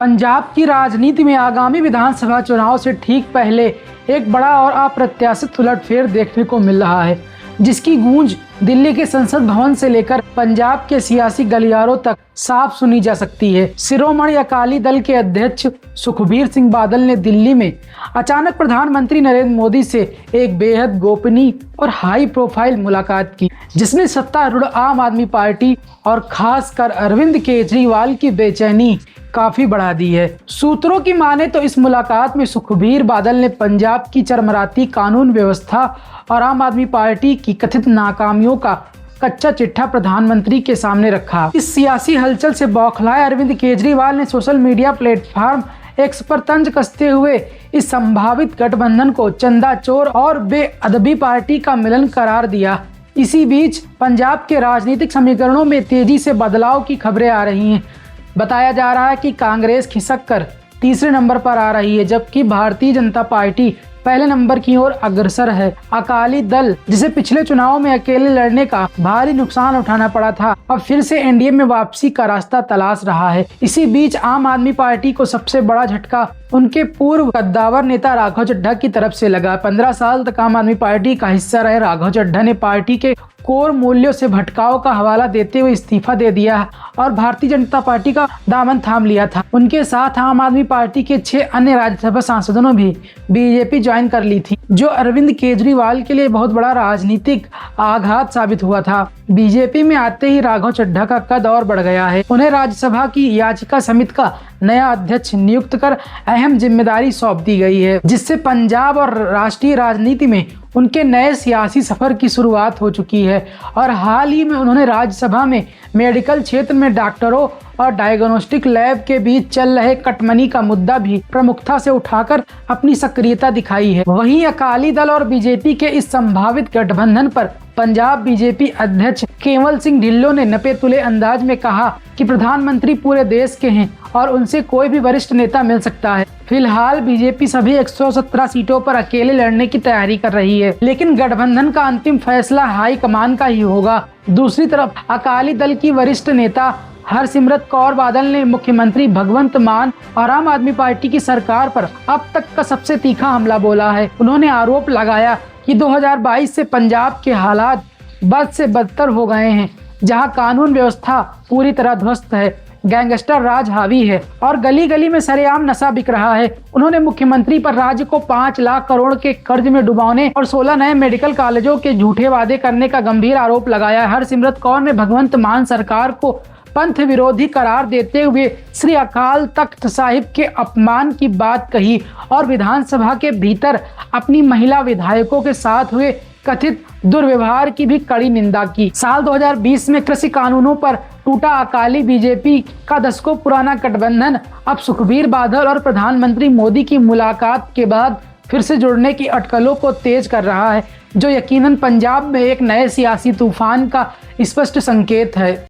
पंजाब की राजनीति में आगामी विधानसभा चुनाव से ठीक पहले एक बड़ा और अप्रत्याशित उलटफेर देखने को मिल रहा है, जिसकी गूंज दिल्ली के संसद भवन से लेकर पंजाब के सियासी गलियारों तक साफ सुनी जा सकती है। शिरोमणि अकाली दल के अध्यक्ष सुखबीर सिंह बादल ने दिल्ली में अचानक प्रधानमंत्री नरेंद्र मोदी से एक बेहद गोपनीय और हाई प्रोफाइल मुलाकात की, जिसने सत्तारूढ़ आम आदमी पार्टी और खासकर अरविंद केजरीवाल की बेचैनी काफी बढ़ा दी है। सूत्रों की माने तो इस मुलाकात में सुखबीर बादल ने पंजाब की चरमराती कानून व्यवस्था और आम आदमी पार्टी की कथित नाकामियों का कच्चा चिट्ठा प्रधानमंत्री के सामने रखा। इस सियासी हलचल से बौखलाए अरविंद केजरीवाल ने सोशल मीडिया प्लेटफॉर्म एक्स पर तंज कसते हुए इस संभावित गठबंधन को चंदा चोर और बेअदबी पार्टी का मिलन करार दिया। इसी बीच पंजाब के राजनीतिक समीकरणों में तेजी से बदलाव की खबरें आ रही हैं। बताया जा रहा है कि कांग्रेस खिसक कर तीसरे नंबर पर आ रही है, जबकि भारतीय जनता पार्टी पहले नंबर की ओर अग्रसर है। अकाली दल, जिसे पिछले चुनाव में अकेले लड़ने का भारी नुकसान उठाना पड़ा था, अब फिर से एनडीए में वापसी का रास्ता तलाश रहा है। इसी बीच आम आदमी पार्टी को सबसे बड़ा झटका उनके पूर्व कद्दावर नेता राघव चड्ढा की तरफ से लगा। 15 साल तक आम आदमी पार्टी का हिस्सा रहे राघव चड्ढा ने पार्टी के कोर मूल्यों से भटकाव का हवाला देते हुए इस्तीफा दे दिया और भारतीय जनता पार्टी का दामन थाम लिया था। उनके साथ आम आदमी पार्टी के 6 अन्य राज्यसभा सांसदों ने भी बीजेपी ज्वाइन कर ली थी, जो अरविंद केजरीवाल के लिए बहुत बड़ा राजनीतिक आघात साबित हुआ था। बीजेपी में आते ही राघव चड्ढा का कद और बढ़ गया है। उन्हें राज्यसभा की याचिका समिति का नया अध्यक्ष नियुक्त कर अहम जिम्मेदारी सौंप दी गई है, जिससे पंजाब और राष्ट्रीय राजनीति में उनके नए सियासी सफर की शुरुआत हो चुकी है। और हाल ही में उन्होंने राज्यसभा में मेडिकल क्षेत्र में डॉक्टरों और डायग्नोस्टिक लैब के बीच चल रहे कटमनी का मुद्दा भी प्रमुखता से उठाकर अपनी सक्रियता दिखाई है। वहीं अकाली दल और बीजेपी के इस संभावित गठबंधन पर पंजाब बीजेपी अध्यक्ष केवल सिंह ढिल्लों ने नपे तुले अंदाज में कहा कि प्रधानमंत्री पूरे देश के हैं और उनसे कोई भी वरिष्ठ नेता मिल सकता है। फिलहाल बीजेपी सभी 117 सीटों पर अकेले लड़ने की तैयारी कर रही है, लेकिन गठबंधन का अंतिम फैसला हाई कमान का ही होगा। दूसरी तरफ अकाली दल की वरिष्ठ नेता हरसिमरत कौर बादल ने मुख्यमंत्री भगवंत मान और आम आदमी पार्टी की सरकार पर अब तक का सबसे तीखा हमला बोला है। उन्होंने आरोप लगाया कि 2022 से पंजाब के हालात बद से बदतर हो गए हैं, जहां कानून व्यवस्था पूरी तरह ध्वस्त है, गैंगस्टर राज हावी है और गली गली में सरेआम नशा बिक रहा है। उन्होंने मुख्यमंत्री पर राज्य को 5 लाख करोड़ के कर्ज में डुबाने और 16 नए मेडिकल कॉलेजों के झूठे वादे करने का गंभीर आरोप लगाया। हरसिमरत कौर ने भगवंत मान सरकार को पंथ विरोधी करार देते हुए श्री अकाल तख्त साहिब के अपमान की बात कही और विधानसभा के भीतर अपनी महिला विधायकों के साथ हुए कथित दुर्व्यवहार की भी कड़ी निंदा की। साल 2020 में कृषि कानूनों पर टूटा अकाली बीजेपी का दशकों पुराना गठबंधन अब सुखबीर बादल और प्रधानमंत्री मोदी की मुलाकात के बाद फिर से जुड़ने की अटकलों को तेज कर रहा है, जो यकीनन पंजाब में एक नए सियासी तूफान का स्पष्ट संकेत है।